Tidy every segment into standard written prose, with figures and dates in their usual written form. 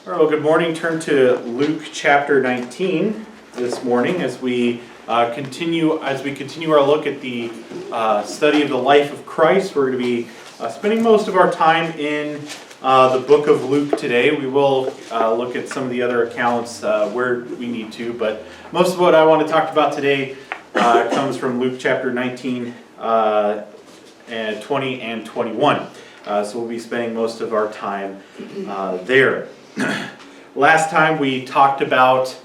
All right, well, good morning. Turn to Luke chapter 19 this morning as we continue our look at the study of the life of Christ. We're going to be spending most of our time in the book of Luke today. We will look at some of the other accounts where we need to, but most of what I want to talk about today comes from Luke chapter 19 and 20 and 21. So we'll be spending most of our time there. Last time we talked about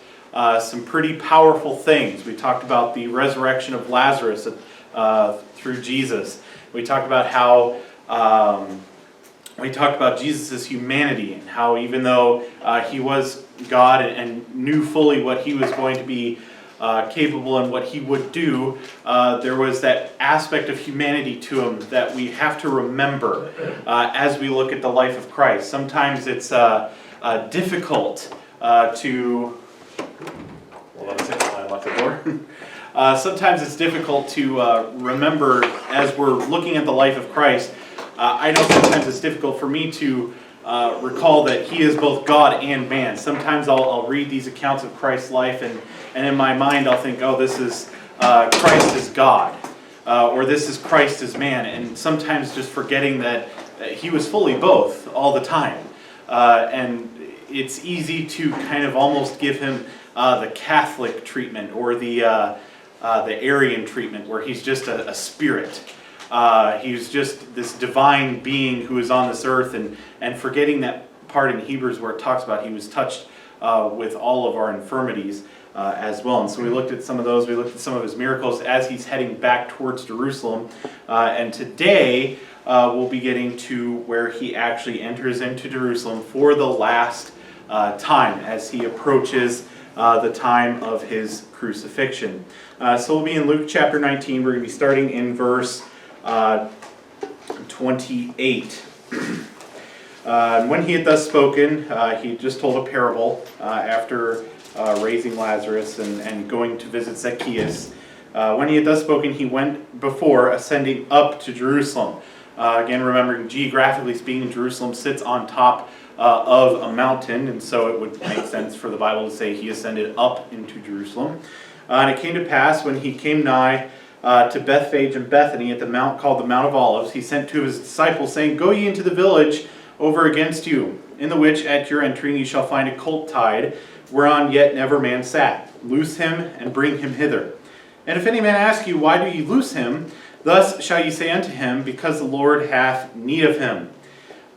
some pretty powerful things. We talked about the resurrection of Lazarus through Jesus. We talked about how Jesus' humanity and how even though he was God and knew fully what he was going to be capable and what he would do, there was that aspect of humanity to him that we have to remember as we look at the life of Christ. Sometimes it's difficult to... Hold on a second, I locked the door. Sometimes it's difficult to remember as we're looking at the life of Christ. I know sometimes it's difficult for me to recall that he is both God and man. Sometimes I'll read these accounts of Christ's life and in my mind I'll think, oh, this is Christ as God, or this is Christ as man, and sometimes just forgetting that he was fully both all the time. And it's easy to kind of almost give him the Catholic treatment or the Arian treatment, where he's just a spirit. He's just this divine being who is on this earth, and forgetting that part in Hebrews where it talks about he was touched with all of our infirmities as well. And so we looked at some of those. We looked at some of his miracles as he's heading back towards Jerusalem. And today we'll be getting to where he actually enters into Jerusalem for the last time as he approaches the time of his crucifixion. So we'll be in Luke chapter 19. We're going to be starting in verse 28. And when he had thus spoken, he just told a parable after raising Lazarus and going to visit Zacchaeus. When he had thus spoken, he went before, ascending up to Jerusalem. Again, remembering geographically speaking, Jerusalem sits on top of a mountain, and so it would make sense for the Bible to say he ascended up into Jerusalem. And it came to pass, when he came nigh to Bethphage and Bethany at the mount called the Mount of Olives, he sent to his disciples, saying, Go ye into the village over against you, in the which at your entering ye shall find a colt tied, whereon yet never man sat. Loose him, and bring him hither. And if any man ask you, Why do ye loose him? Thus shall ye say unto him, Because the Lord hath need of him.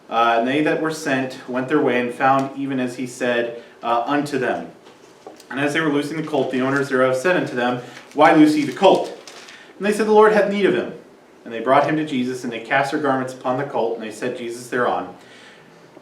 And they that were sent went their way, and found even as he said unto them. And as they were loosing the colt, the owners thereof said unto them, Why loose ye the colt? And they said, The Lord hath need of him. And they brought him to Jesus, and they cast their garments upon the colt, and they set Jesus thereon.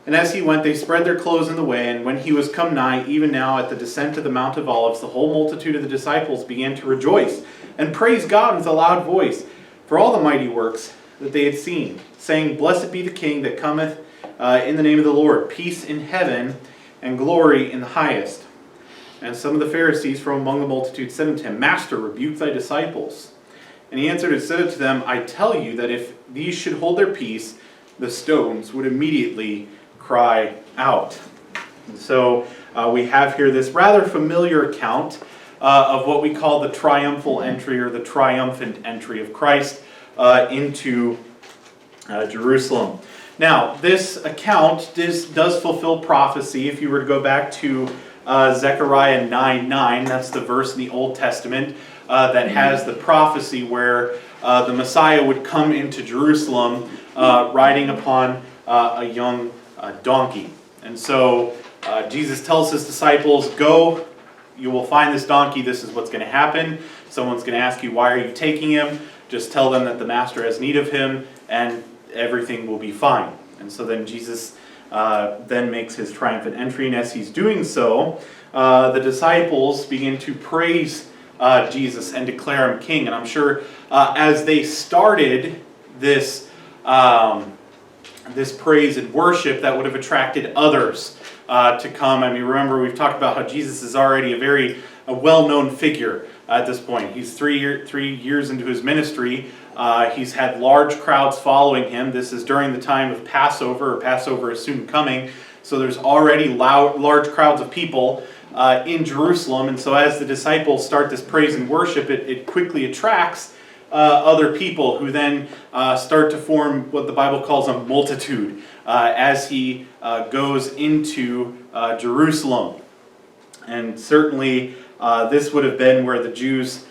And as he went, they spread their clothes in the way, and when he was come nigh, even now at the descent of the Mount of Olives, the whole multitude of the disciples began to rejoice, and praise God with a loud voice, for all the mighty works that they had seen, saying, Blessed be the King that cometh in the name of the Lord, peace in heaven, and glory in the highest. And some of the Pharisees from among the multitude said unto him, Master, rebuke thy disciples. And he answered and said unto them, I tell you that if these should hold their peace, the stones would immediately cry out. And so we have here this rather familiar account of what we call the triumphal entry, or the triumphant entry of Christ into Jerusalem. Now, this account does fulfill prophecy. If you were to go back to Zechariah 9:9, that's the verse in the Old Testament that has the prophecy where the Messiah would come into Jerusalem riding upon a young donkey. And so Jesus tells his disciples, Go, you will find this donkey, this is what's going to happen. Someone's going to ask you, why are you taking him? Just tell them that the master has need of him, and everything will be fine. And so then Jesus then makes his triumphant entry, and as he's doing so, the disciples begin to praise Jesus and declare him king. And I'm sure as they started this praise and worship, that would have attracted others to come. I mean, remember, we've talked about how Jesus is already a well-known figure at this point. He's 3 years into his ministry. He's had large crowds following him. This is during the time of Passover, or Passover is soon coming. So there's already large crowds of people in Jerusalem, and so as the disciples start this praise and worship, it quickly attracts other people who then start to form what the Bible calls a multitude as he goes into Jerusalem. And certainly this would have been where the Jews,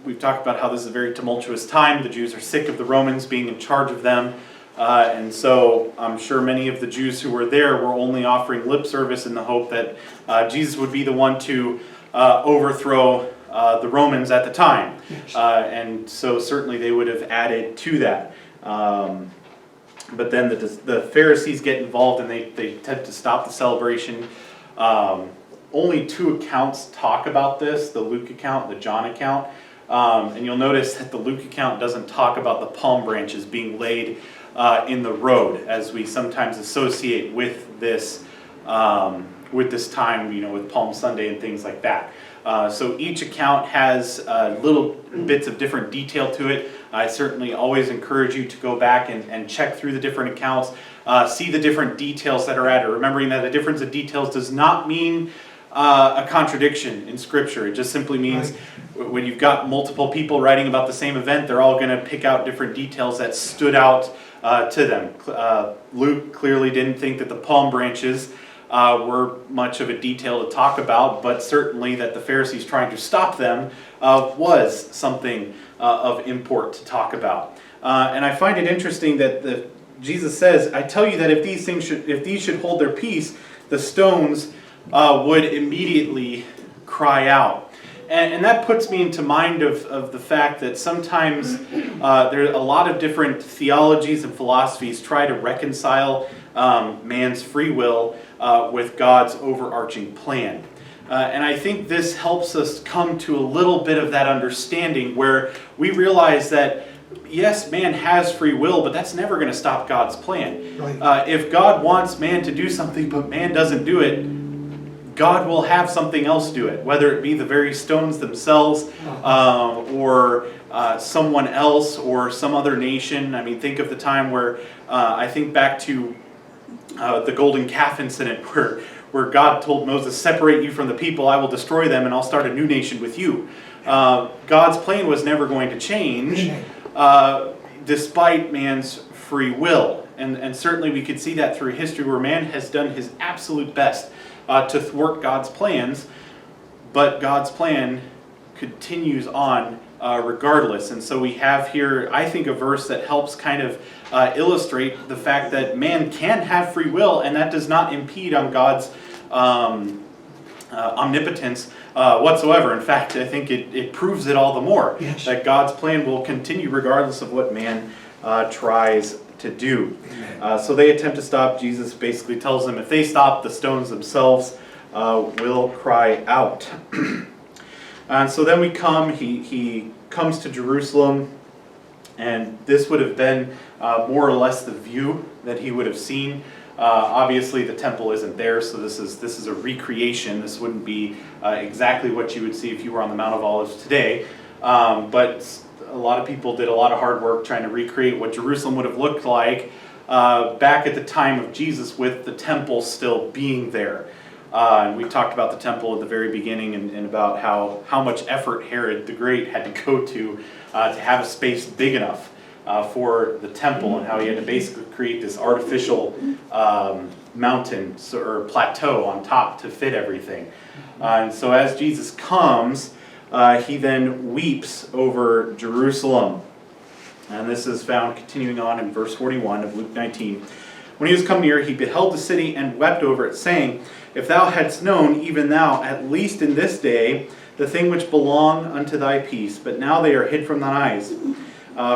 we've talked about how this is a very tumultuous time. The Jews are sick of the Romans being in charge of them. And so I'm sure many of the Jews who were there were only offering lip service in the hope that Jesus would be the one to overthrow the Romans at the time. And so certainly they would have added to that. But then the Pharisees get involved and they tend to stop the celebration. Only 2 accounts talk about this, the Luke account and the John account. And you'll notice that the Luke account doesn't talk about the palm branches being laid in the road, as we sometimes associate with this time, with Palm Sunday and things like that. So each account has little bits of different detail to it. I certainly always encourage you to go back and check through the different accounts, see the different details that are added, remembering that a difference of details does not mean a contradiction in Scripture. It just simply means when you've got multiple people writing about the same event, they're all going to pick out different details that stood out to them. Luke clearly didn't think that the palm branches were much of a detail to talk about, but certainly that the Pharisees trying to stop them was something of import to talk about. And I find it interesting that Jesus says, "I tell you that if these should hold their peace, the stones would immediately cry out." And that puts me into mind of the fact that sometimes there are a lot of different theologies and philosophies try to reconcile man's free will with God's overarching plan. And I think this helps us come to a little bit of that understanding where we realize that, yes, man has free will, but that's never going to stop God's plan. Right. If God wants man to do something, but man doesn't do it, God will have something else do it, whether it be the very stones themselves, or someone else, or some other nation. I mean, think of the time where, I think back to the golden calf incident where God told Moses, "Separate you from the people, I will destroy them, and I'll start a new nation with you." God's plan was never going to change, despite man's free will. And certainly we could see that through history where man has done his absolute best to thwart God's plans, but God's plan continues on regardless. And so we have here, I think, a verse that helps kind of illustrate the fact that man can have free will, and that does not impede on God's omnipotence whatsoever. In fact, I think it proves it all the more, that God's plan will continue regardless of what man tries to do. So they attempt to stop. Jesus basically tells them if they stop, the stones themselves will cry out. And so then we come, he comes to Jerusalem, and this would have been more or less the view that he would have seen. Obviously the temple isn't there, so this is a recreation. This wouldn't be exactly what you would see if you were on the Mount of Olives today. But a lot of people did a lot of hard work trying to recreate what Jerusalem would have looked like back at the time of Jesus, with the temple still being there. And we talked about the temple at the very beginning, and about how much effort Herod the Great had to go to have a space big enough for the temple, and how he had to basically create this artificial mountain or plateau on top to fit everything. And so as Jesus comes, he then weeps over Jerusalem. And this is found continuing on in verse 41 of Luke 19. When he was come near, he beheld the city and wept over it, saying, "If thou hadst known, even thou, at least in this day, the thing which belong unto thy peace, but now they are hid from thine eyes.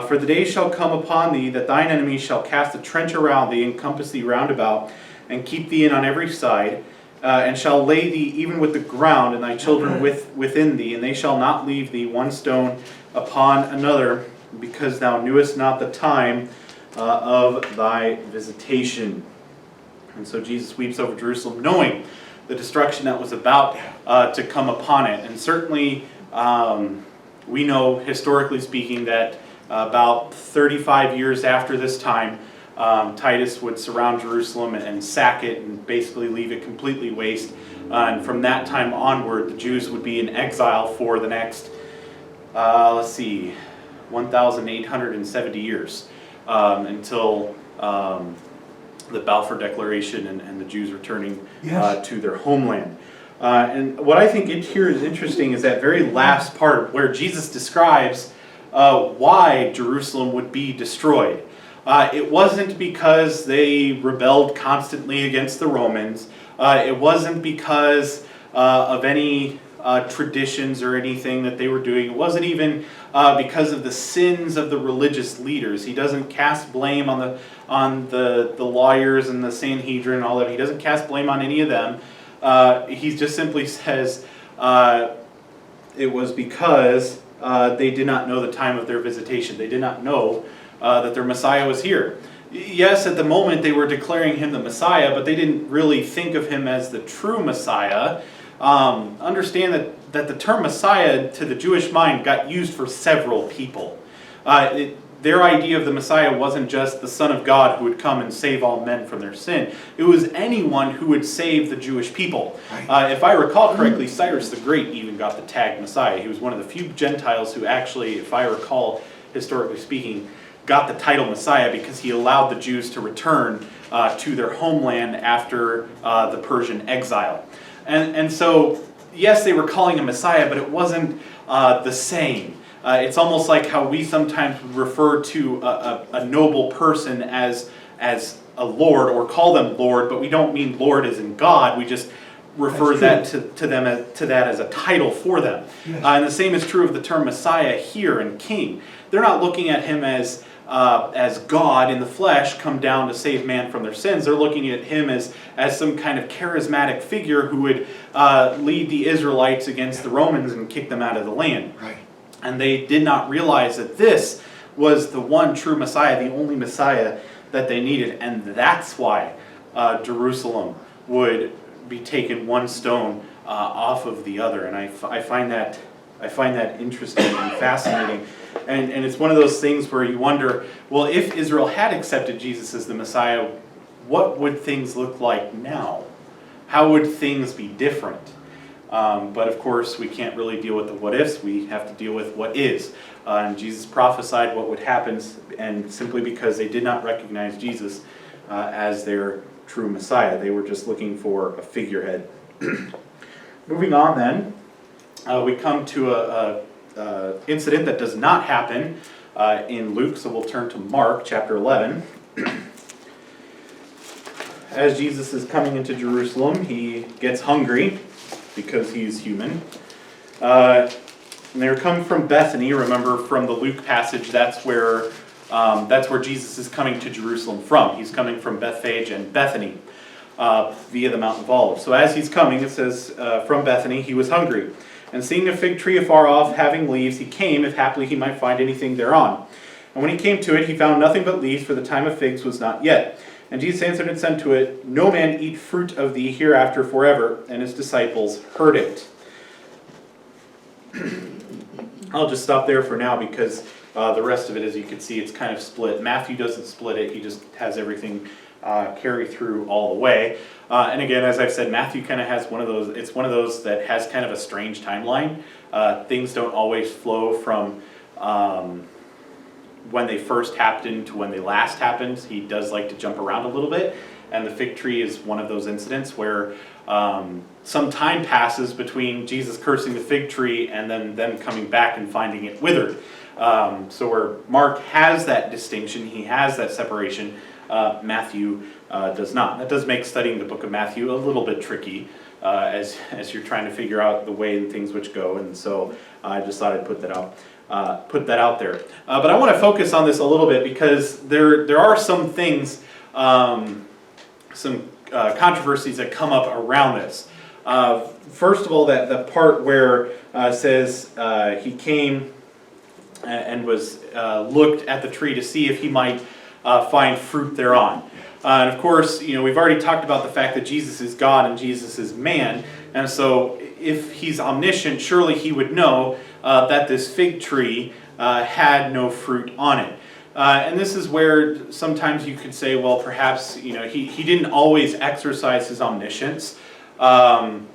For the day shall come upon thee, that thine enemies shall cast a trench around thee, and compass thee round about, and keep thee in on every side, and shall lay thee even with the ground, and thy children within thee, and they shall not leave thee one stone upon another, because thou knewest not the time of thy visitation." And so Jesus weeps over Jerusalem, knowing the destruction that was about to come upon it. And certainly we know, historically speaking, that about 35 years after this time, Titus would surround Jerusalem and sack it and basically leave it completely waste. And from that time onward, the Jews would be in exile for the next, 1,870 years, until the Balfour Declaration and the Jews returning to their homeland. And what I think here is interesting is that very last part where Jesus describes why Jerusalem would be destroyed. It wasn't because they rebelled constantly against the Romans. It wasn't because of any traditions or anything that they were doing. It wasn't even because of the sins of the religious leaders. He doesn't cast blame on the lawyers and the Sanhedrin and all that. He doesn't cast blame on any of them. He just simply says it was because they did not know the time of their visitation. They did not know that their Messiah was here. Yes, at the moment they were declaring him the Messiah, but they didn't really think of him as the true Messiah. Understand that the term Messiah to the Jewish mind got used for several people. Their idea of the Messiah wasn't just the Son of God who would come and save all men from their sin. It was anyone who would save the Jewish people. If I recall correctly, Cyrus the Great even got the tag Messiah. He was one of the few Gentiles who actually, if I recall, historically speaking, got the title Messiah because he allowed the Jews to return to their homeland after the Persian exile. And so, yes, they were calling him Messiah, but it wasn't the same. It's almost like how we sometimes refer to a noble person as a lord, or call them lord, but we don't mean lord as in God. We just refer that to that as a title for them. Yes. And the same is true of the term Messiah here and King. They're not looking at him as God in the flesh come down to save man from their sins. They're looking at him as some kind of charismatic figure who would lead the Israelites against the Romans and kick them out of the land. Right. And they did not realize that this was the one true Messiah, the only Messiah that they needed. And that's why Jerusalem would be taken one stone off of the other. And I find that interesting and fascinating. And it's one of those things where you wonder, well, if Israel had accepted Jesus as the Messiah, what would things look like now? How would things be different? But of course, we can't really deal with the what ifs. We have to deal with what is. And Jesus prophesied what would happen, and simply because they did not recognize Jesus as their true Messiah. They were just looking for a figurehead. Moving on then, we come to a incident that does not happen in Luke, so we'll turn to Mark chapter 11. As Jesus is coming into Jerusalem, he gets hungry because he's human. And they're coming from Bethany. Remember from the Luke passage, that's where Jesus is coming to Jerusalem from. He's coming from Bethphage and Bethany via the Mount of Olives. So as he's coming, it says, from Bethany, he was hungry. And seeing a fig tree afar off, having leaves, he came, if haply he might find anything thereon. And when he came to it, he found nothing but leaves, for the time of figs was not yet. And Jesus answered and said to it, No man eat fruit of thee hereafter forever. And his disciples heard it. I'll just stop there for now because the rest of it, as you can see, it's kind of split. Matthew doesn't split it. He just has everything carry through all the way. And again, as I've said, Matthew kind of has one of those, it's one of those that has kind of a strange timeline. Things don't always flow from when they first happened to when they last happened. He does like to jump around a little bit. And the fig tree is one of those incidents where some time passes between Jesus cursing the fig tree and then them coming back and finding it withered. So where Mark has that distinction, he has that separation, Matthew does not. That does make studying the book of Matthew a little bit tricky as you're trying to figure out the way and things which go. And so I just thought I'd put that out there. But I want to focus on this a little bit because there are some things, some controversies that come up around this. First of all, the part where it says he came and was looked at the tree to see if he might find fruit thereon. And of course, we've already talked about the fact that Jesus is God and Jesus is man. And so if he's omniscient, surely he would know that this fig tree had no fruit on it. And this is where sometimes you could say, well, perhaps he didn't always exercise his omniscience.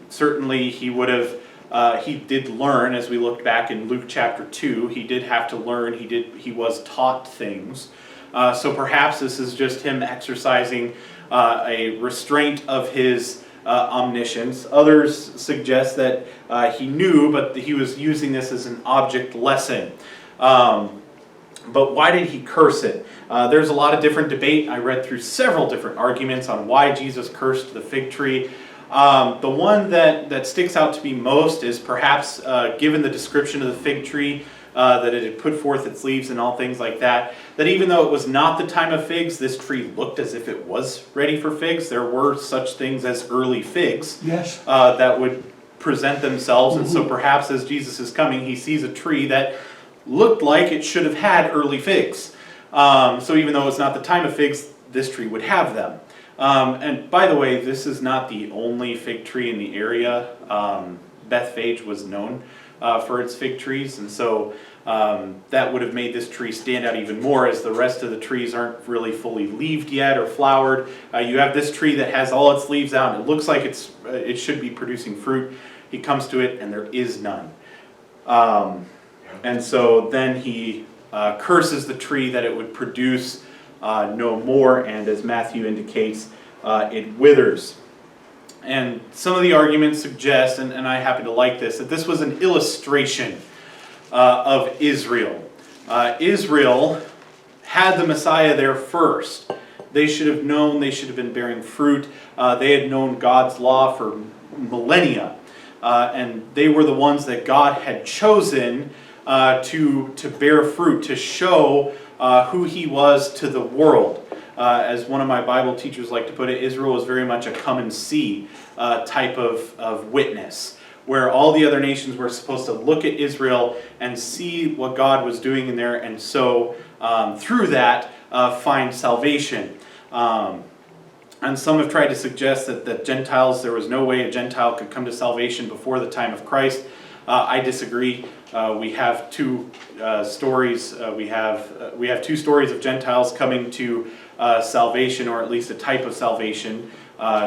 Certainly he did learn, as we look back in Luke chapter 2, he did have to learn, he was taught things. So perhaps this is just him exercising a restraint of his omniscience. Others suggest that he knew, but he was using this as an object lesson. But why did he curse it? There's a lot of different debate. I read through several different arguments on why Jesus cursed the fig tree. The one that sticks out to me most is perhaps given the description of the fig tree, that it had put forth its leaves and all things like that, that even though it was not the time of figs, this tree looked as if it was ready for figs. There were such things as early figs, Yes. that would present themselves. And so perhaps as Jesus is coming, he sees a tree that looked like it should have had early figs. So even though it's not the time of figs, this tree would have them. And by the way, this is not the only fig tree in the area. Bethphage was known for its fig trees, and so that would have made this tree stand out even more, as the rest of the trees aren't really fully leaved yet or flowered. You have this tree that has all its leaves out, and it looks like it should be producing fruit. He comes to it, and there is none. And so then he curses the tree that it would produce no more, and as Matthew indicates, it withers. And some of the arguments suggest, and I happen to like this, that this was an illustration of Israel. Israel had the Messiah there first. They should have known, they should have been bearing fruit. They had known God's law for millennia. And they were the ones that God had chosen to bear fruit, to show who he was to the world. As one of my Bible teachers like to put it, Israel was very much a come and see type of witness, where all the other nations were supposed to look at Israel and see what God was doing in there, and so through that find salvation. And some have tried to suggest that Gentiles, there was no way a Gentile could come to salvation before the time of Christ. I disagree. We have two stories. We have two stories of Gentiles coming to salvation, or at least a type of salvation,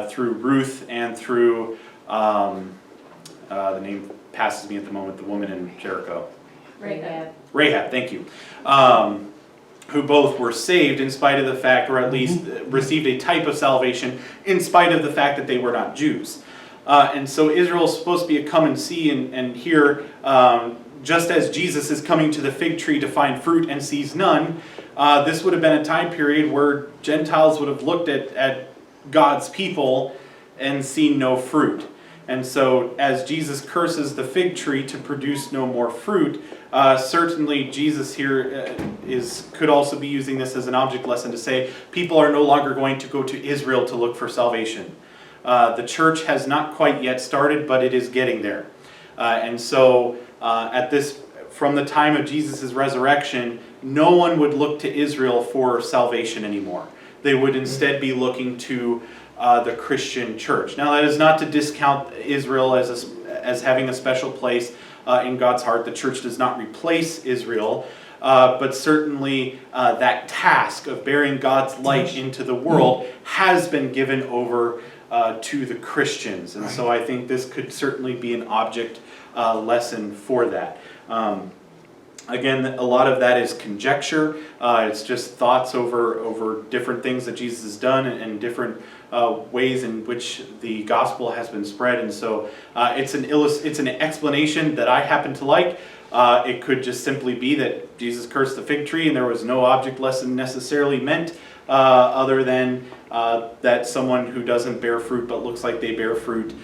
through Ruth and through the name passes me at the moment. The woman in Jericho. Rahab. Thank you. Who both were saved in spite of the fact, or at least received a type of salvation in spite of the fact that they were not Jews. And so Israel is supposed to be a come and see, and here, just as Jesus is coming to the fig tree to find fruit and sees none, this would have been a time period where Gentiles would have looked at God's people and seen no fruit. And so as Jesus curses the fig tree to produce no more fruit, certainly Jesus here could also be using this as an object lesson to say people are no longer going to go to Israel to look for salvation. The church has not quite yet started, but it is getting there. And so from the time of Jesus' resurrection, no one would look to Israel for salvation anymore. They would instead be looking to the Christian church. Now, that is not to discount Israel as having a special place in God's heart. The church does not replace Israel, but certainly that task of bearing God's light into the world has been given over to the Christians. And so I think this could certainly be an object lesson for that. Again, a lot of that is conjecture. It's just thoughts over different things that Jesus has done and different ways in which the gospel has been spread. And so it's an explanation that I happen to like. It could just simply be that Jesus cursed the fig tree and there was no object lesson necessarily meant other than that someone who doesn't bear fruit but looks like they bear fruit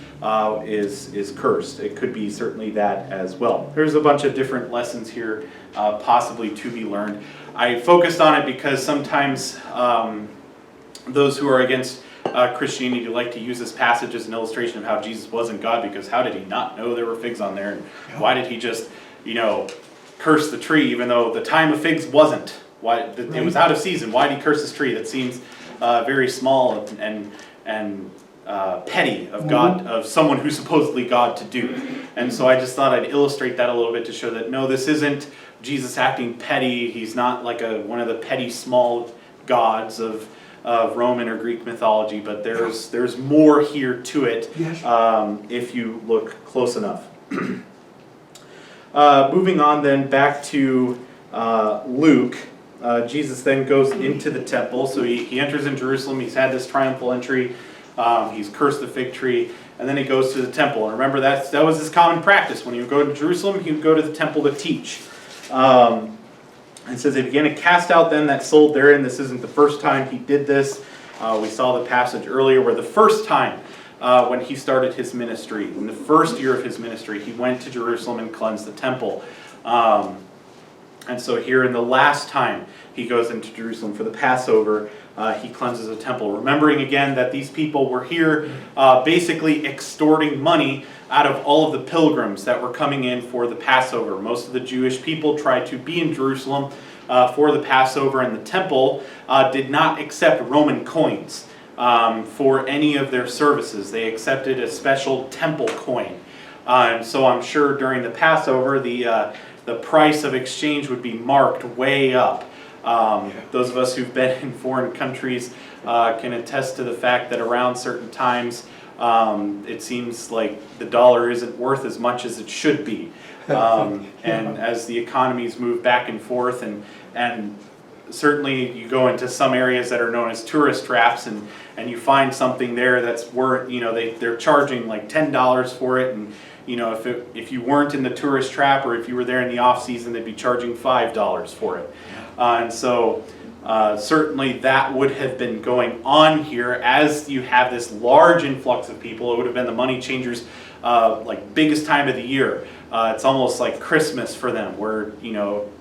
is cursed. It could be certainly that as well. There's a bunch of different lessons here possibly to be learned. I focused on it because sometimes those who are against Christianity like to use this passage as an illustration of how Jesus wasn't God, because how did he not know there were figs on there, and why did he just curse the tree even though the time of figs wasn't? It was out of season. Why did he curse this tree? That seems very small and petty of God, of someone who's supposedly God, to do. And so I just thought I'd illustrate that a little bit to show that no, this isn't Jesus acting petty. He's not like one of the petty small gods of Roman or Greek mythology, but there's more here to it if you look close enough. Moving on then back to Luke, Jesus then goes into the temple. So he enters in Jerusalem. He's had this triumphal entry. He's cursed the fig tree, and then he goes to the temple. And remember, that was his common practice. When he would go to Jerusalem, he would go to the temple to teach. It says he began to cast out them that sold therein. This isn't the first time he did this. We saw the passage earlier where the first time when he started his ministry, in the first year of his ministry, he went to Jerusalem and cleansed the temple. And so here in the last time he goes into Jerusalem for the Passover, he cleanses the temple. Remembering again that these people were here basically extorting money out of all of the pilgrims that were coming in for the Passover. Most of the Jewish people tried to be in Jerusalem for the Passover, and the temple did not accept Roman coins for any of their services. They accepted a special temple coin. And so I'm sure during the Passover, the price of exchange would be marked way up. Those of us who've been in foreign countries can attest to the fact that around certain times it seems like the dollar isn't worth as much as it should be. And as the economies move back and forth, and certainly you go into some areas that are known as tourist traps, and you find something there that's worth, they're charging like $10 for it, and if you weren't in the tourist trap, or if you were there in the off season, they'd be charging $5 for it. And so certainly that would have been going on here as you have this large influx of people. It would have been the money changers' biggest time of the year. It's almost like Christmas for them, where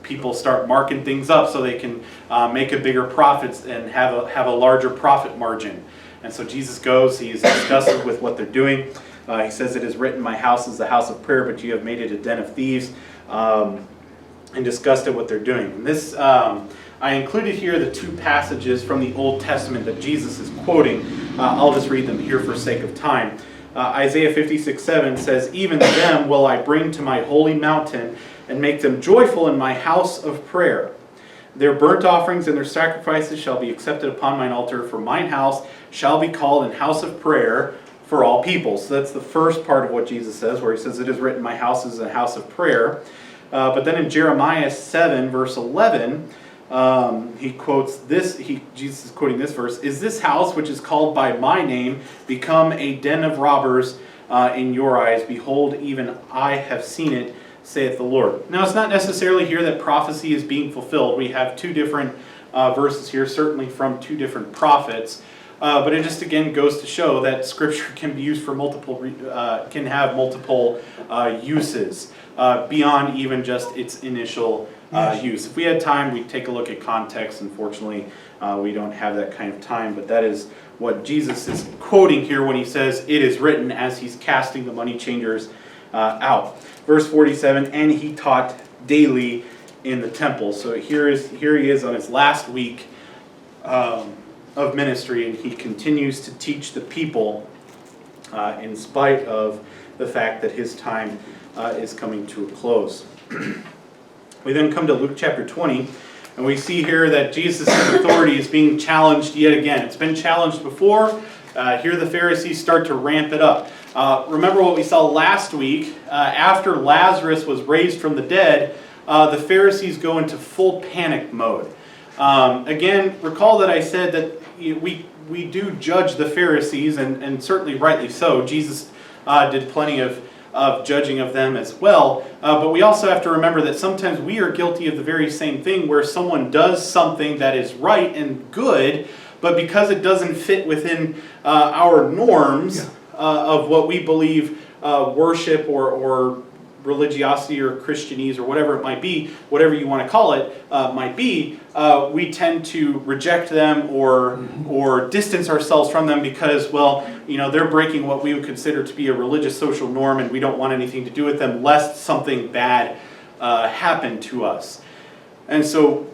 people start marking things up so they can make a bigger profit and have a larger profit margin. And so Jesus goes. He is disgusted with what they're doing. He says, "It is written, my house is the house of prayer, but you have made it a den of thieves," and disgusted what they're doing. And this, I included here the two passages from the Old Testament that Jesus is quoting. I'll just read them here for sake of time. Isaiah 56:7 says, "Even them will I bring to my holy mountain and make them joyful in my house of prayer. Their burnt offerings and their sacrifices shall be accepted upon mine altar, for mine house shall be called an house of prayer for all people." So that's the first part of what Jesus says, where he says, "It is written, my house is a house of prayer." But then in Jeremiah 7, verse 11, he quotes this. Jesus is quoting this verse: "Is this house, which is called by my name, become a den of robbers in your eyes? Behold, even I have seen it, saith the Lord." Now, it's not necessarily here that prophecy is being fulfilled. We have two different verses here, certainly from two different prophets. But it just again goes to show that Scripture can be used for can have multiple uses beyond even just its initial use. If we had time, we'd take a look at context. Unfortunately, we don't have that kind of time. But that is what Jesus is quoting here when he says, "It is written," as he's casting the money changers out. Verse 47, "And he taught daily in the temple." So here he is on his last week of ministry, and he continues to teach the people in spite of the fact that his time is coming to a close. We then come to Luke chapter 20, and we see here that Jesus' authority is being challenged yet again. It's been challenged before. Here the Pharisees start to ramp it up. Remember what we saw last week. After Lazarus was raised from the dead, the Pharisees go into full panic mode. Again, recall that I said that we do judge the Pharisees, and certainly rightly so. Jesus did plenty of judging of them as well. But we also have to remember that sometimes we are guilty of the very same thing, where someone does something that is right and good, but because it doesn't fit within our norms of what we believe worship or religiosity or Christianese or whatever it might be, whatever you want to call it, might be, we tend to reject them or distance ourselves from them because, they're breaking what we would consider to be a religious social norm, and we don't want anything to do with them lest something bad happen to us. And so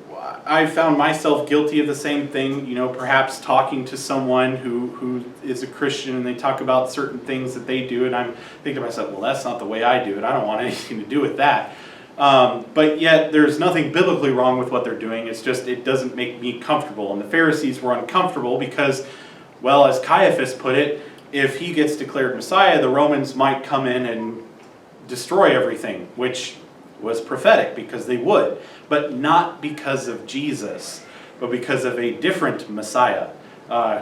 I found myself guilty of the same thing, perhaps talking to someone who is a Christian, and they talk about certain things that they do, and I'm thinking to myself, well, that's not the way I do it. I don't want anything to do with that. But yet there's nothing biblically wrong with what they're doing. It's just it doesn't make me comfortable. And the Pharisees were uncomfortable because, well, as Caiaphas put it, if he gets declared Messiah, the Romans might come in and destroy everything, which was prophetic because they would, but not because of Jesus, but because of a different Messiah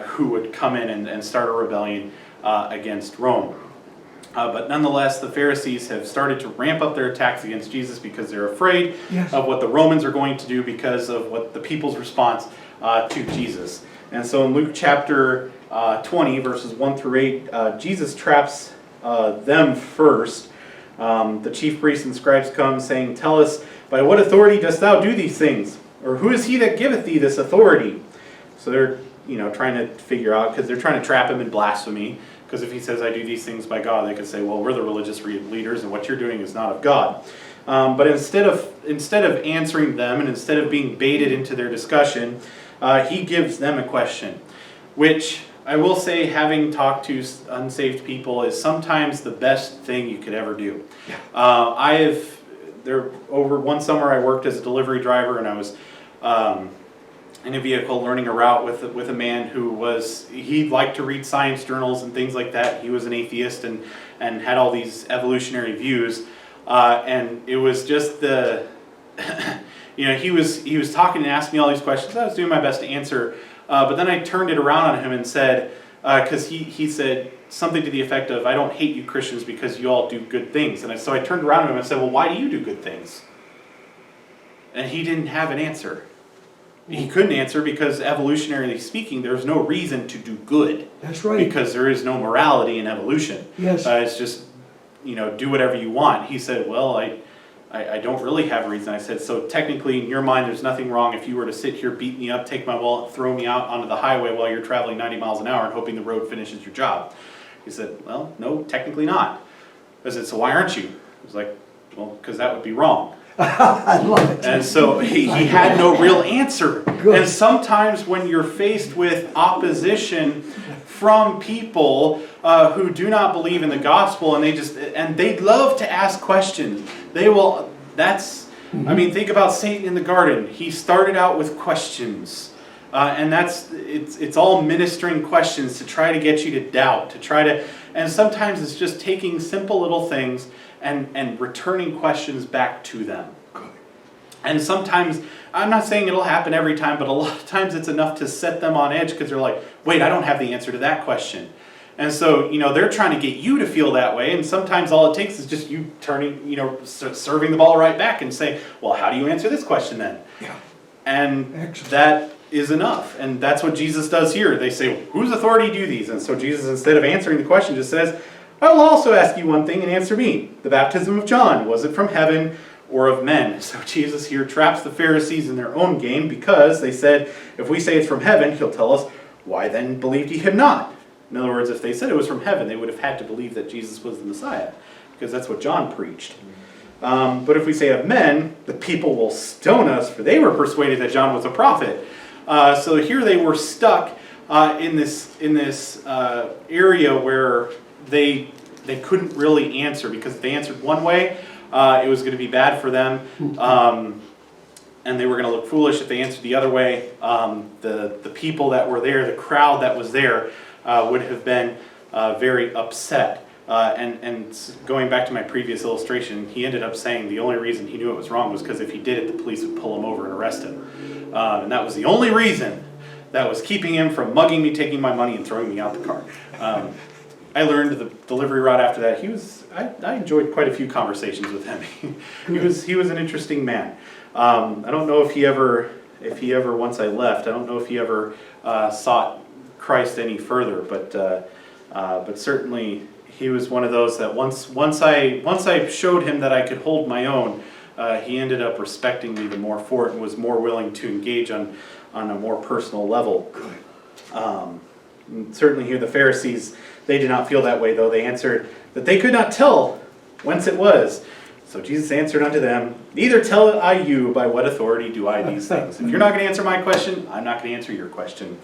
who would come in and start a rebellion against Rome. But nonetheless, the Pharisees have started to ramp up their attacks against Jesus because they're afraid of what the Romans are going to do because of what the people's response to Jesus. And so in Luke chapter 20, verses 1 through 8, Jesus traps them first. The chief priests and scribes come saying, "Tell us, by what authority dost thou do these things? Or who is he that giveth thee this authority?" So they're trying to figure out, because they're trying to trap him in blasphemy. Because if he says, "I do these things by God," they could say, "Well, we're the religious leaders, and what you're doing is not of God." But instead of answering them, and instead of being baited into their discussion, he gives them a question, which I will say, having talked to unsaved people, is sometimes the best thing you could ever do. Yeah. Over one summer I worked as a delivery driver, and I was in a vehicle learning a route with a man he liked to read science journals and things like that. He was an atheist and had all these evolutionary views, and it was just he was talking and asking me all these questions. I was doing my best to answer, but then I turned it around on him and said, because he said something to the effect of, "I don't hate you Christians because you all do good things." And so I turned around to him and said, "Well, why do you do good things?" And he didn't have an answer. He couldn't answer because, evolutionarily speaking, there's no reason to do good. That's right. Because there is no morality in evolution. Yes. It's just, do whatever you want. He said, "Well, I don't really have a reason." I said, "So technically, in your mind, there's nothing wrong if you were to sit here, beat me up, take my wallet, throw me out onto the highway while you're traveling 90 miles an hour and hoping the road finishes your job." He said, "Well, no, technically not." I said, "So why aren't you?" I was like, "Well, because that would be wrong." I love it. And so he had no real answer. Good. And sometimes when you're faced with opposition from people who do not believe in the gospel, and they love to ask questions. Think about Satan in the garden. He started out with questions. And it's all ministering questions to try to get you to doubt, and sometimes it's just taking simple little things and returning questions back to them. Good. And sometimes, I'm not saying it'll happen every time, but a lot of times it's enough to set them on edge because they're like, "Wait, I don't have the answer to that question." And so, they're trying to get you to feel that way, and sometimes all it takes is just you turning, serving the ball right back and saying, "Well, how do you answer this question then?" Yeah. And Excellent. that is enough. And that's what Jesus does here. They say, "Whose authority do these?" And so Jesus, instead of answering the question, just says, "I will also ask you one thing and answer me. The baptism of John, was it from heaven or of men?" So Jesus here traps the Pharisees in their own game because they said, if we say it's from heaven, he'll tell us, "Why then believed ye him not?" In other words, if they said it was from heaven, they would have had to believe that Jesus was the Messiah, because that's what John preached. But if we say of men, the people will stone us, for they were persuaded that John was a prophet. So here they were stuck in this area where they couldn't really answer, because if they answered one way, it was going to be bad for them, and they were going to look foolish. If they answered the other way, the people that were there, the crowd that was there, would have been very upset. And going back to my previous illustration, he ended up saying the only reason he knew it was wrong was because if he did it, the police would pull him over and arrest him. And that was the only reason that was keeping him from mugging me, taking my money, and throwing me out the car. I learned the delivery route after that. I enjoyed quite a few conversations with him. He was an interesting man. I don't know if he ever, once I left, I don't know if he ever sought Christ any further, but certainly he was one of those that once I showed him that I could hold my own, he ended up respecting me the more for it and was more willing to engage on a more personal level. Certainly here the Pharisees, they did not feel that way, though. They answered that they could not tell whence it was. So Jesus answered unto them, neither tell I you by what authority do I these things. If you're not going to answer my question, I'm not going to answer your question.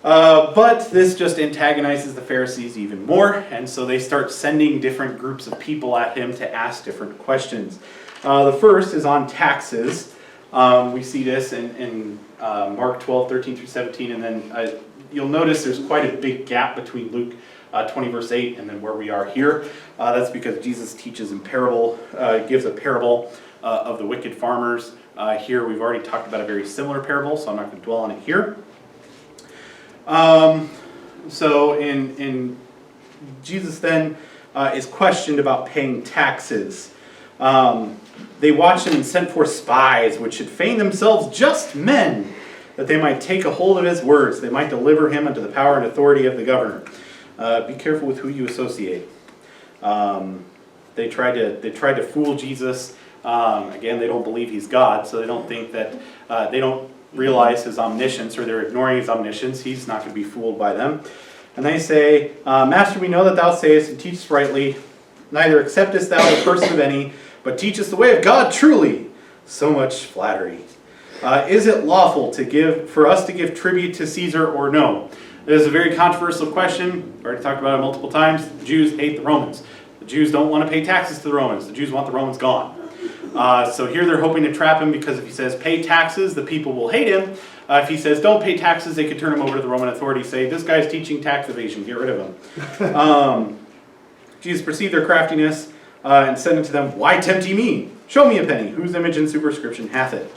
But this just antagonizes the Pharisees even more, and so they start sending different groups of people at him to ask different questions. The first is on taxes. We see this in Mark 12, 13 through 17, and then you'll notice there's quite a big gap between Luke 20 verse 8 and then where we are here. That's because Jesus teaches in parable, gives a parable of the wicked farmers. Here we've already talked about a very similar parable, so I'm not going to dwell on it here. So in Jesus then is questioned about paying taxes. They watched him and sent forth spies, which should feign themselves just men, that they might take a hold of his words, they might deliver him unto the power and authority of the governor. Be careful with who you associate. They tried to fool Jesus. Again, they don't believe he's God, so they don't think that they don't realize his omniscience, or they're ignoring his omniscience. He's not going to be fooled by them. And they say, Master, we know that thou sayest and teachest rightly, neither acceptest thou the person of any, but teachest the way of God truly. So much flattery. Is it lawful for us to give tribute to Caesar or no? It is a very controversial question. We've already talked about it multiple times. The Jews hate the Romans. The Jews don't want to pay taxes to the Romans. The Jews want the Romans gone. So here they're hoping to trap him, because if he says pay taxes, the people will hate him. If he says don't pay taxes, they could turn him over to the Roman authorities, say this guy's teaching tax evasion, get rid of him. Jesus perceived their craftiness and said unto them, why tempt ye me? Show me a penny. Whose image and superscription hath it?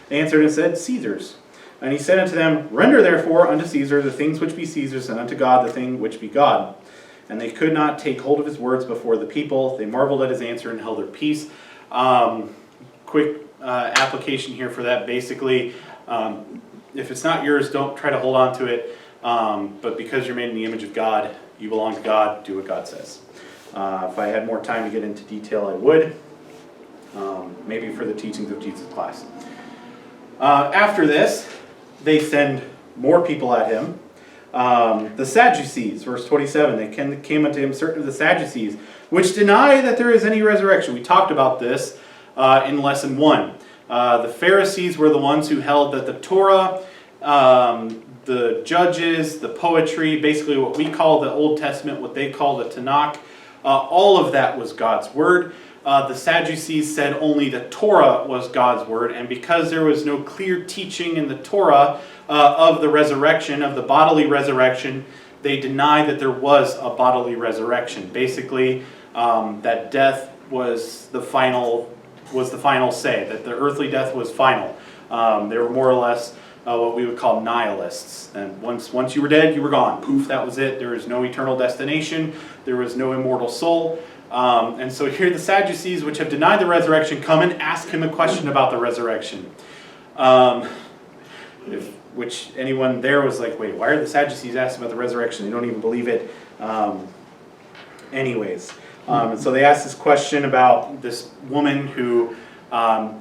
They answered and said, Caesar's. And he said unto them, render therefore unto Caesar the things which be Caesar's, and unto God the thing which be God. And they could not take hold of his words before the people. They marveled at his answer and held their peace. Quick application here for that. Basically, if it's not yours, don't try to hold on to it. But because you're made in the image of God, you belong to God, do what God says. If I had more time to get into detail, I would. Maybe for the teachings of Jesus class. After this, they send more people at him. The Sadducees, verse 27, they came unto him certain of the Sadducees, which deny that there is any resurrection. We talked about this in lesson 1. The Pharisees were the ones who held that the Torah, the Judges, the poetry, basically what we call the Old Testament, what they call the Tanakh, all of that was God's word. The Sadducees said only the Torah was God's word, and because there was no clear teaching in the Torah of the resurrection, of the bodily resurrection, they denied that there was a bodily resurrection. Basically, that death was the final say, that the earthly death was final. They were more or less what we would call nihilists. And once you were dead, you were gone. Poof, that was it. There was no eternal destination. There was no immortal soul. And so here the Sadducees, which have denied the resurrection, come and ask him a question about the resurrection. Which anyone there was like, wait, why are the Sadducees asking about the resurrection? They don't even believe it. And so they ask this question about this woman who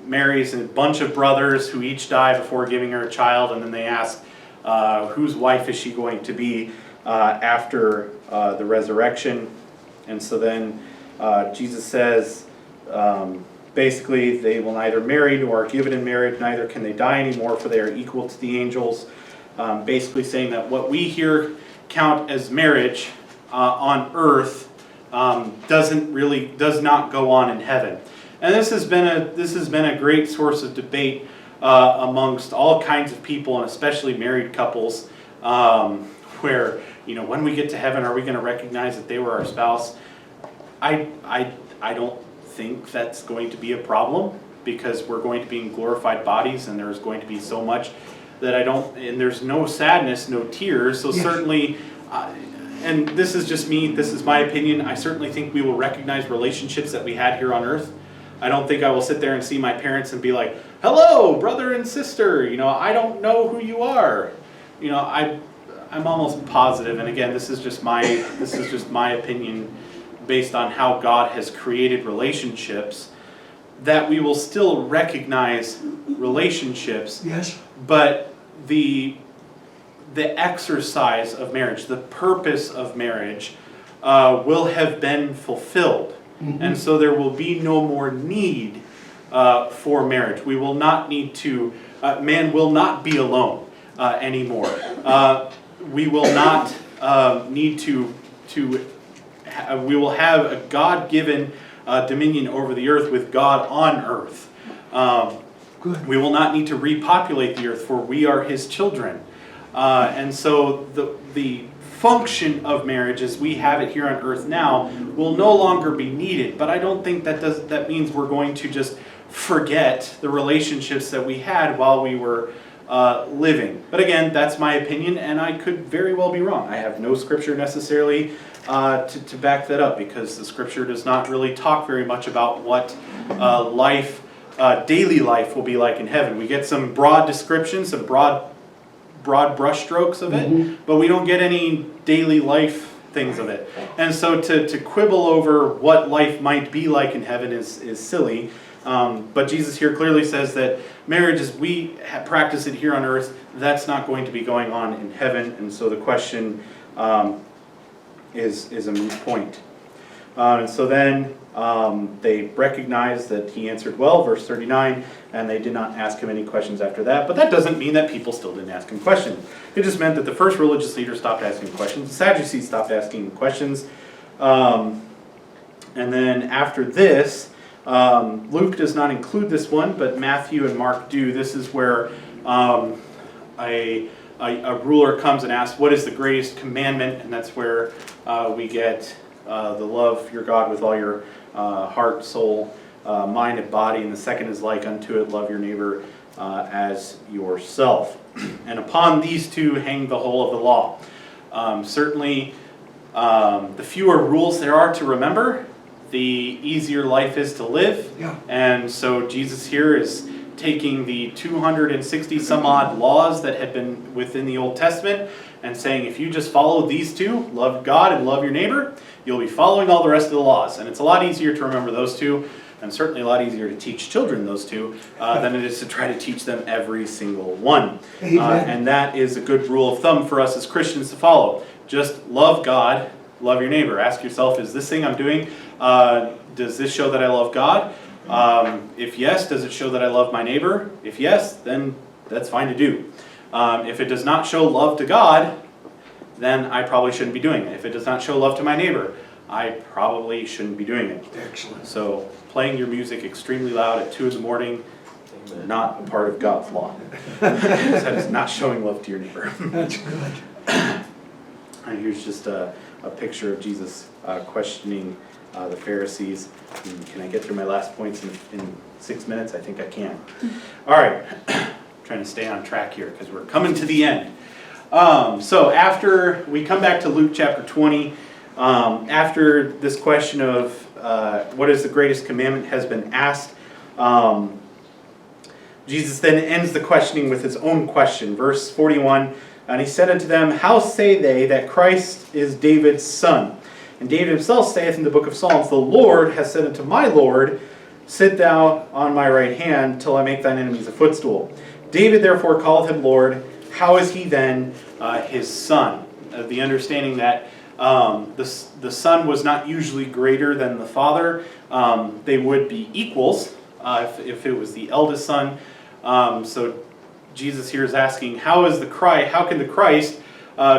marries a bunch of brothers who each die before giving her a child, and then they ask whose wife is she going to be after the resurrection. And so then Jesus says, basically, they will neither marry nor are given in marriage, neither can they die anymore, for they are equal to the angels. Basically saying that what we here count as marriage on earth does not go on in heaven. And this has been a great source of debate amongst all kinds of people, and especially married couples, where, when we get to heaven, are we going to recognize that they were our spouse? I don't think that's going to be a problem, because we're going to be in glorified bodies, and there's going to be so much that and there's no sadness, no tears, so yes. Certainly, and this is just me, this is my opinion, I certainly think we will recognize relationships that we had here on earth. I don't think I will sit there and see my parents and be like, hello, brother and sister, I don't know who you are. I'm almost positive, and again, this is just my opinion based on how God has created relationships, that we will still recognize relationships, yes. But the exercise of marriage, the purpose of marriage, will have been fulfilled. And so there will be no more need for marriage. We will not need to, man will not be alone anymore. We will not need to we will have a God-given dominion over the earth with God on earth. We will not need to repopulate the earth, for we are His children. And so the function of marriage as we have it here on earth now will no longer be needed. But I don't think that means we're going to just forget the relationships that we had while we were living. But again, that's my opinion, and I could very well be wrong. I have no scripture necessarily to back that up, because the scripture does not really talk very much about what daily life will be like in heaven. We get some broad descriptions, some broad brushstrokes of it, but we don't get any daily life things of it. And so to quibble over what life might be like in heaven is silly. But Jesus here clearly says that marriage, as we practice it here on earth, that's not going to be going on in heaven. And so the question is a moot point. And so then they recognized that he answered well, verse 39, and they did not ask him any questions after that. But that doesn't mean that people still didn't ask him questions. It just meant that the first religious leaders stopped asking questions. The Sadducees stopped asking questions. And then after this, Luke does not include this one, but Matthew and Mark do. This is where a ruler comes and asks, what is the greatest commandment? And that's where we get the love your God with all your heart, soul, mind, and body. And the second is like unto it, love your neighbor as yourself. And upon these two hang the whole of the law. Certainly, the fewer rules there are to remember, the easier life is to live. Yeah. And so Jesus here is taking the 260 some odd laws that had been within the Old Testament and saying, if you just follow these two, love God and love your neighbor, you'll be following all the rest of the laws. And it's a lot easier to remember those two, and certainly a lot easier to teach children those two than it is to try to teach them every single one. And that is a good rule of thumb for us as Christians to follow. Just love God, love your neighbor. Ask yourself, is this thing I'm doing, does this show that I love God? If yes, does it show that I love my neighbor? If yes, then that's fine to do. If it does not show love to God, then I probably shouldn't be doing it. If it does not show love to my neighbor, I probably shouldn't be doing it. Excellent. So playing your music extremely loud at 2 a.m, not a part of God's law. That is not showing love to your neighbor. That's good. And here's just a picture of Jesus questioning the Pharisees. Can I get through my last points in 6 minutes? I think I can. All right. Trying to stay on track here because we're coming to the end. So after we come back to Luke chapter 20, after this question of what is the greatest commandment has been asked, Jesus then ends the questioning with his own question. Verse 41, and he said unto them, how say they that Christ is David's son? And David himself saith in the book of Psalms, the Lord has said unto my Lord, sit thou on my right hand till I make thine enemies a footstool. David therefore called him Lord. How is he then his son? The understanding that the son was not usually greater than the father. They would be equals if it was the eldest son. So Jesus here is asking, how can the Christ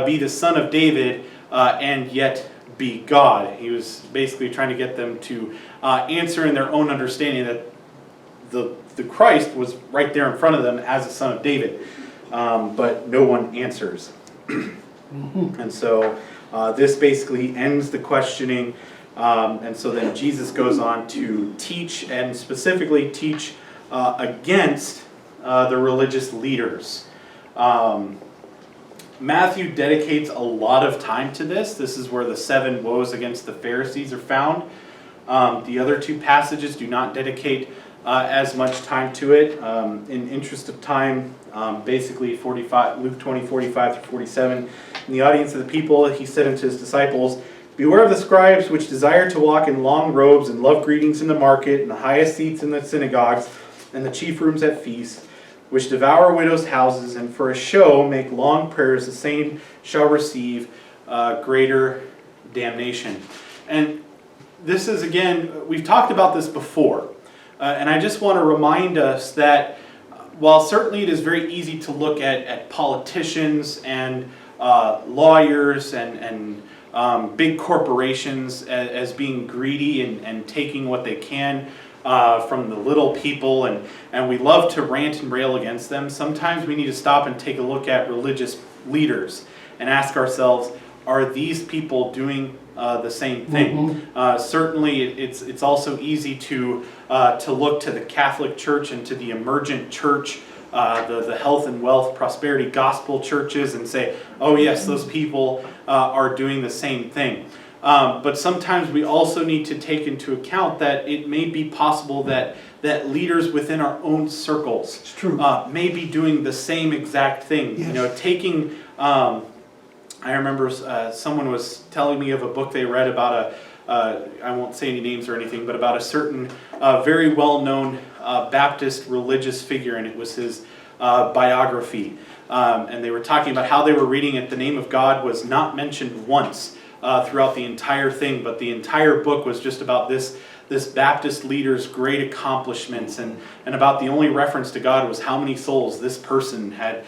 be the son of David and yet be God? He was basically trying to get them to answer in their own understanding that the Christ was right there in front of them as a son of David. But no one answers. And so this basically ends the questioning. And so then Jesus goes on to teach, and specifically teach against the religious leaders. Matthew dedicates a lot of time to this. This is where the 7 woes against the Pharisees are found. The other 2 passages do not dedicate as much time to it. In interest of time, basically Luke 20, 45 through 47. In the audience of the people, he said unto his disciples, beware of the scribes which desire to walk in long robes and love greetings in the market and the highest seats in the synagogues and the chief rooms at feasts, which devour widows' houses, and for a show make long prayers. The same shall receive greater damnation. And this is, again, we've talked about this before, and I just want to remind us that while certainly it is very easy to look at politicians and lawyers and big corporations as being greedy and taking what they can from the little people, and we love to rant and rail against them, sometimes we need to stop and take a look at religious leaders and ask ourselves, are these people doing the same thing? Certainly, it's also easy to look to the Catholic Church and to the emergent church, the health and wealth prosperity gospel churches, and say, oh yes, those people are doing the same thing. But sometimes we also need to take into account that it may be possible that leaders within our own circles may be doing the same exact thing. Yes. You know, taking. I remember someone was telling me of a book they read about I won't say any names or anything, but about a certain very well-known Baptist religious figure, and it was his biography. And they were talking about how they were reading it. The name of God was not mentioned once throughout the entire thing, but the entire book was just about this Baptist leader's great accomplishments, and about the only reference to God was how many souls this person had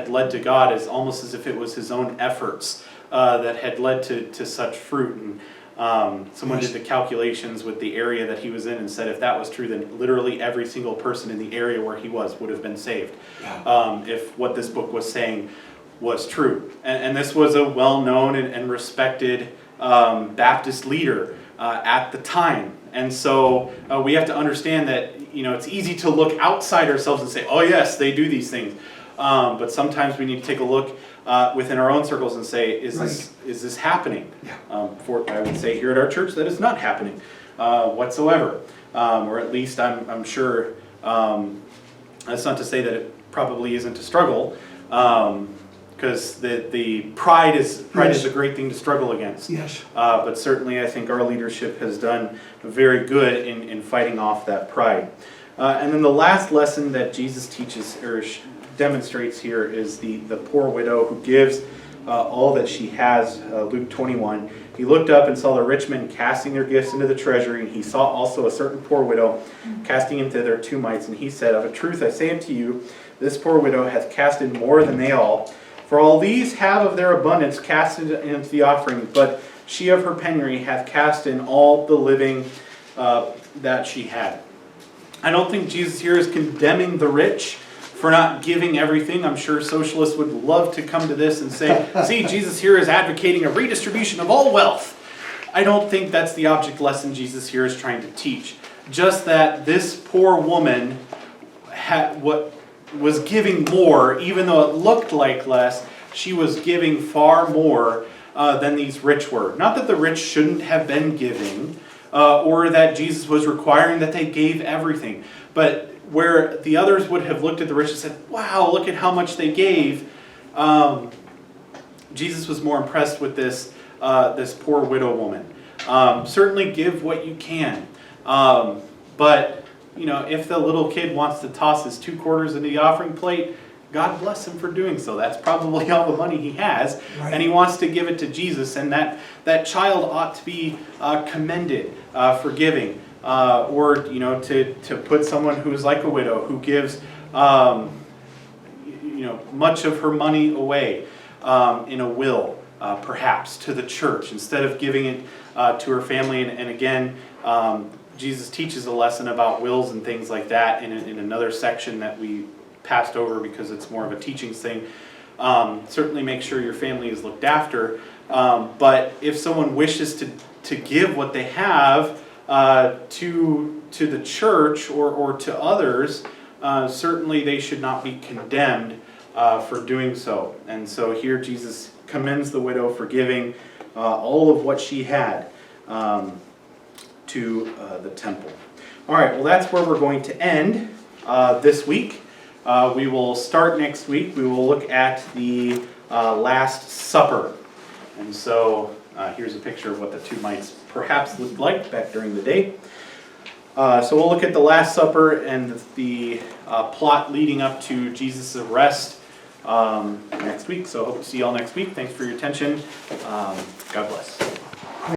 led to God, as almost as if it was his own efforts that had led to such fruit. And someone did the calculations with the area that he was in and said if that was true, then literally every single person in the area where he was would have been saved, if what this book was saying was true. And this was a well-known and respected Baptist leader at the time. And so we have to understand that, you know, it's easy to look outside ourselves and say, oh yes, they do these things. But sometimes we need to take a look within our own circles and say, is this happening? I would say here at our church that is not happening whatsoever. Or at least I'm sure, that's not to say that it probably isn't a struggle, because the pride is a great thing to struggle against. Yes. But certainly I think our leadership has done very good in fighting off that pride. And then the last lesson that Jesus teaches or demonstrates here is the poor widow who gives all that she has. Luke 21. He looked up and saw the rich men casting their gifts into the treasury, and he saw also a certain poor widow casting in thither 2 mites. And he said, of a truth I say unto you, this poor widow hath cast in more than they all. For all these have of their abundance cast into the offering, but she of her penury hath cast in all the living that she had. I don't think Jesus here is condemning the rich for not giving everything. I'm sure socialists would love to come to this and say, see, Jesus here is advocating a redistribution of all wealth. I don't think that's the object lesson Jesus here is trying to teach. Just that this poor woman was giving more, even though it looked like less. She was giving far more than these rich were. Not that the rich shouldn't have been giving, or that Jesus was requiring that they gave everything. But where the others would have looked at the rich and said, wow, look at how much they gave, Jesus was more impressed with this poor widow woman. Certainly give what you can. But you know, if the little kid wants to toss his 2 quarters into the offering plate, God bless him for doing so. That's probably all the money he has, and he wants to give it to Jesus, and that child ought to be commended for giving. Or, you know, to put someone who's like a widow, who gives, you know, much of her money away in a will, perhaps, to the church, instead of giving it to her family. And again, Jesus teaches a lesson about wills and things like that in another section that we passed over because it's more of a teaching thing. Certainly make sure your family is looked after. But if someone wishes to give what they have to the church or to others, certainly they should not be condemned for doing so. And so here Jesus commends the widow for giving all of what she had to the temple. All right, well, that's where we're going to end this week. We will start next week. We will look at the Last Supper. And so here's a picture of what the 2 mites perhaps looked like back during the day. So we'll look at the Last Supper and the plot leading up to Jesus' arrest next week. So I hope to see you all next week. Thanks for your attention. God bless.